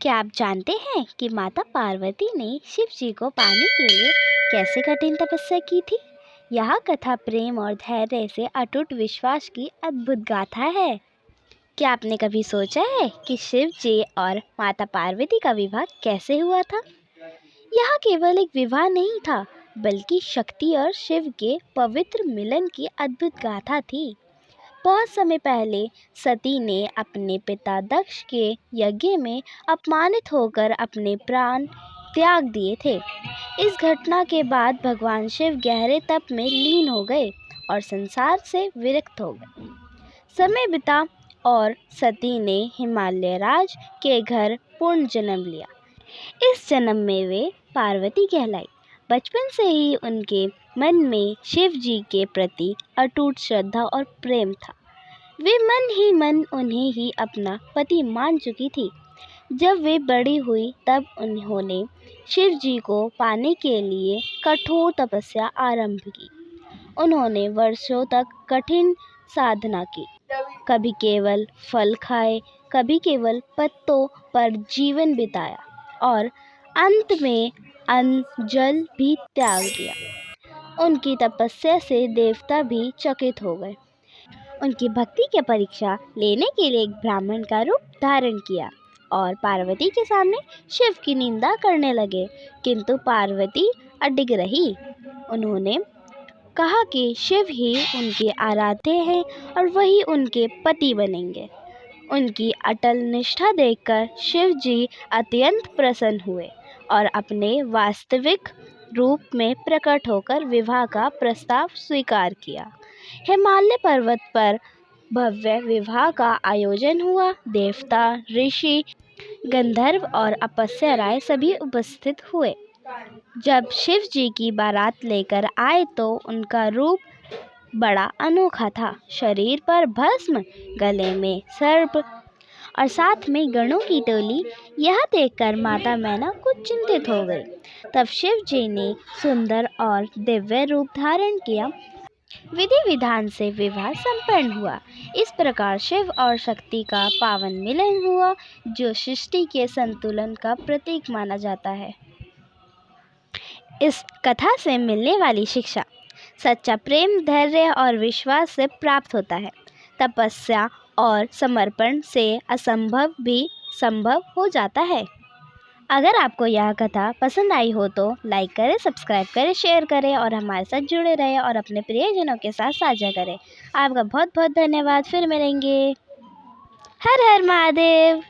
क्या आप जानते हैं कि माता पार्वती ने शिव जी को पाने के लिए कैसे कठिन तपस्या की थी? यह कथा प्रेम और धैर्य से अटूट विश्वास की अद्भुत गाथा है। क्या आपने कभी सोचा है कि शिव जी और माता पार्वती का विवाह कैसे हुआ था? यह केवल एक विवाह नहीं था, बल्कि शक्ति और शिव के पवित्र मिलन की अद्भुत गाथा थी। बहुत समय पहले सती ने अपने पिता दक्ष के यज्ञ में अपमानित होकर अपने प्राण त्याग दिए थे। इस घटना के बाद भगवान शिव गहरे तप में लीन हो गए और संसार से विरक्त हो गए। समय बिता और सती ने हिमालय राज के घर पुनर्जन्म लिया। इस जन्म में वे पार्वती कहलाई। बचपन से ही उनके मन में शिव जी के प्रति अटूट श्रद्धा और प्रेम था। वे मन ही मन उन्हें ही अपना पति मान चुकी थी। जब वे बड़ी हुई तब उन्होंने शिव जी को पाने के लिए कठोर तपस्या आरंभ की। उन्होंने वर्षों तक कठिन साधना की, कभी केवल फल खाए, कभी केवल पत्तों पर जीवन बिताया और अंत में अन्न जल भी त्याग दिया। उनकी तपस्या से देवता भी चकित हो गए। उनकी भक्ति की परीक्षा लेने के लिए एक ब्राह्मण का रूप धारण किया और पार्वती के सामने शिव की निंदा करने लगे, किंतु पार्वती अडिग रही। उन्होंने कहा कि शिव ही उनके आराध्य हैं और वही उनके पति बनेंगे। उनकी अटल निष्ठा देखकर शिव जी अत्यंत प्रसन्न हुए और अपने वास्तविक रूप में प्रकट होकर विवाह का प्रस्ताव स्वीकार किया। हिमालय पर्वत पर भव्य विवाह का आयोजन हुआ। देवता, ऋषि, गंधर्व और अप्सराएं सभी उपस्थित हुए। जब शिव जी की बारात लेकर आए तो उनका रूप बड़ा अनोखा था। शरीर पर भस्म, गले में सर्प और साथ में गणों की टोली। यह देखकर माता मैना कुछ चिंतित हो गई। तब शिव जी ने सुंदर और दिव्य रूप धारण किया। विधि विधान से विवाह संपन्न हुआ। इस प्रकार शिव और शक्ति का पावन मिलन हुआ, जो सृष्टि के संतुलन का प्रतीक माना जाता है। इस कथा से मिलने वाली शिक्षा: सच्चा प्रेम धैर्य और विश्वास से प्राप्त होता है। तपस्या और समर्पण से असंभव भी संभव हो जाता है। अगर आपको यह कथा पसंद आई हो तो लाइक करें, सब्सक्राइब करें, शेयर करें और हमारे साथ जुड़े रहें और अपने प्रियजनों के साथ साझा करें। आपका बहुत बहुत धन्यवाद। फिर मिलेंगे। हर हर महादेव।